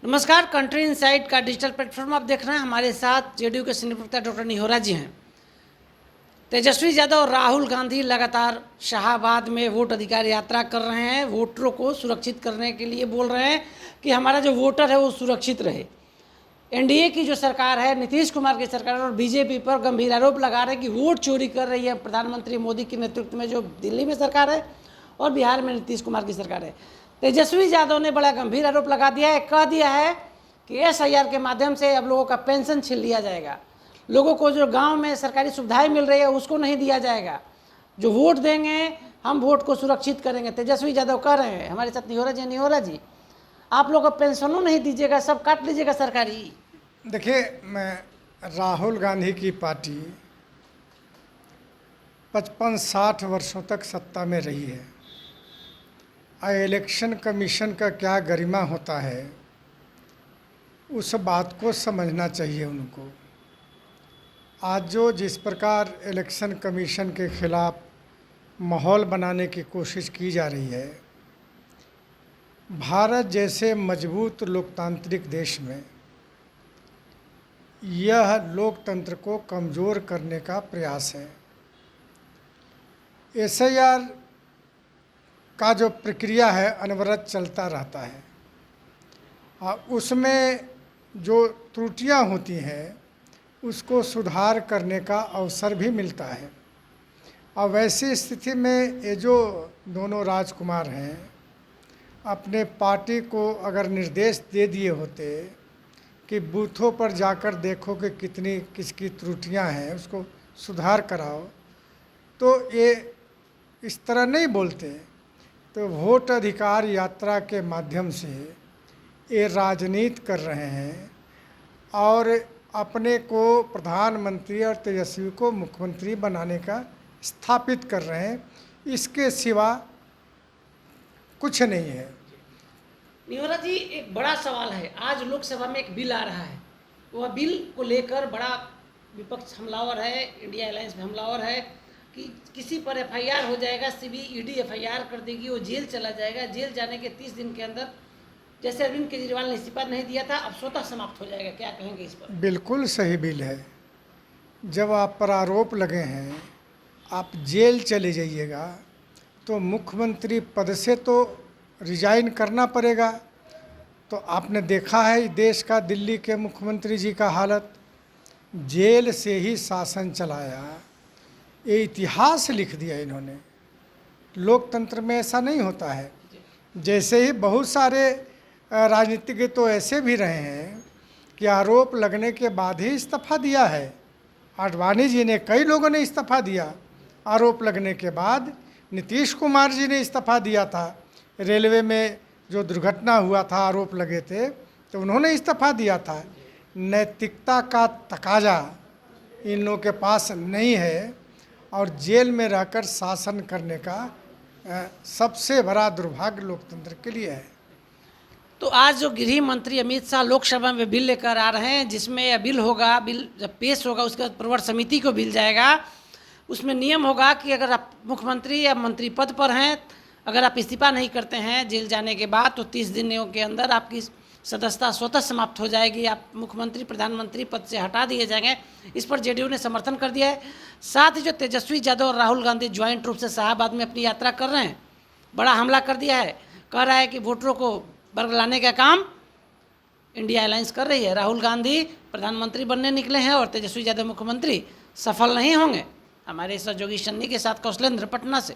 नमस्कार, country insight का digital platform आप देख रहे हैं। हमारे साथ जेडीयू के सीनियर प्रवक्ता डॉक्टर निहोरा जी हैं। तेजस्वी यादव और राहुल गांधी लगातार शाहाबाद में वोट अधिकार यात्रा कर रहे हैं। वोटरों को सुरक्षित करने के लिए बोल रहे हैं कि हमारा जो वोटर है वो सुरक्षित रहे। एनडीए की जो सरकार है, नीतीश कुमार की सरकार, और बीजेपी पर गंभीर आरोप लगा रहे हैं कि वोट चोरी कर रही है प्रधानमंत्री मोदी के नेतृत्व में जो दिल्ली में सरकार है और बिहार में नीतीश कुमार की सरकार है। तेजस्वी यादव ने बड़ा गंभीर आरोप लगा दिया है, कह दिया है कि एसआईआर के माध्यम से अब लोगों का पेंशन छीन लिया जाएगा, लोगों को जो गांव में सरकारी सुविधाएं मिल रही है उसको नहीं दिया जाएगा, जो वोट देंगे हम वोट को सुरक्षित करेंगे। तेजस्वी यादव कह रहे हैं। हमारे साथ निहोरा जी, आप लोग अब पेंशनों नहीं दीजिएगा, सब काट लीजिएगा सरकारी। देखिए, मैं राहुल गांधी की पार्टी 55-60 वर्षों तक सत्ता में रही है। इलेक्शन कमीशन का क्या गरिमा होता है, उस बात को समझना चाहिए उनको। आज जो जिस प्रकार इलेक्शन कमीशन के खिलाफ माहौल बनाने की कोशिश की जा रही है, भारत जैसे मजबूत लोकतांत्रिक देश में यह लोकतंत्र को कमज़ोर करने का प्रयास है। एसआईआर का जो प्रक्रिया है अनवरत चलता रहता है। उसमें जो त्रुटियां होती हैं उसको सुधार करने का अवसर भी मिलता है। और वैसी स्थिति में ये जो दोनों राजकुमार हैं, अपने पार्टी को अगर निर्देश दे दिए होते कि बूथों पर जाकर देखो कि कितनी किसकी त्रुटियां हैं, उसको सुधार कराओ, तो ये इस तरह नहीं बोलते। तो वोट अधिकार यात्रा के माध्यम से ये राजनीति कर रहे हैं और अपने को प्रधानमंत्री और तेजस्वी को मुख्यमंत्री बनाने का स्थापित कर रहे हैं। इसके सिवा कुछ नहीं है। निहोरा जी, एक बड़ा सवाल है। आज लोकसभा में एक बिल आ रहा है, वह बिल को लेकर बड़ा विपक्ष हमलावर है, इंडिया अलायंस में हमलावर है कि किसी पर एफआईआर हो जाएगा, सीबीईडी एफआईआर कर देगी, वो जेल चला जाएगा। जेल जाने के 30 दिन के अंदर, जैसे अरविंद केजरीवाल ने इस्तीफा नहीं दिया था, अब स्वतः समाप्त हो जाएगा। क्या कहेंगे इस पर? बिल्कुल सही बिल है। जब आप पर आरोप लगे हैं, आप जेल चले जाइएगा, तो मुख्यमंत्री पद से तो रिजाइन करना पड़ेगा। तो आपने देखा है देश का, दिल्ली के मुख्यमंत्री जी का हालत, जेल से ही शासन चलाया। ये इतिहास लिख दिया इन्होंने। लोकतंत्र में ऐसा नहीं होता है। जैसे ही बहुत सारे राजनीतिज्ञ तो ऐसे भी रहे हैं कि आरोप लगने के बाद ही इस्तीफा दिया है। आडवाणी जी ने, कई लोगों ने इस्तीफा दिया आरोप लगने के बाद। नीतीश कुमार जी ने इस्तीफा दिया था। रेलवे में जो दुर्घटना हुआ था, आरोप लगे थे, तो उन्होंने इस्तीफा दिया था। नैतिकता का तकाजा इन लोगों के पास नहीं है और जेल में रहकर शासन करने का सबसे बड़ा दुर्भाग्य लोकतंत्र के लिए है। तो आज जो गृह मंत्री अमित शाह लोकसभा में बिल लेकर आ रहे हैं, जिसमें यह बिल होगा, बिल जब पेश होगा उसके बाद प्रवर समिति को बिल जाएगा। उसमें नियम होगा कि अगर आप मुख्यमंत्री या मंत्री पद पर हैं, अगर आप इस्तीफा नहीं करते हैं जेल जाने के बाद, तो 30 दिनों के अंदर आपकी सदस्यता स्वतः समाप्त हो जाएगी। आप मुख्यमंत्री प्रधानमंत्री पद से हटा दिए जाएंगे। इस पर जेडीयू ने समर्थन कर दिया है। साथ ही जो तेजस्वी यादव और राहुल गांधी ज्वाइंट रूप से शाहाबाद में अपनी यात्रा कर रहे हैं, बड़ा हमला कर दिया है। कह रहा है कि वोटरों को बरगलाने का काम इंडिया अलायंस कर रही है। राहुल गांधी प्रधानमंत्री बनने निकले हैं और तेजस्वी यादव मुख्यमंत्री, सफल नहीं होंगे। हमारे सहयोगी सन्नी के साथ कौशलेंद्र, पटना से।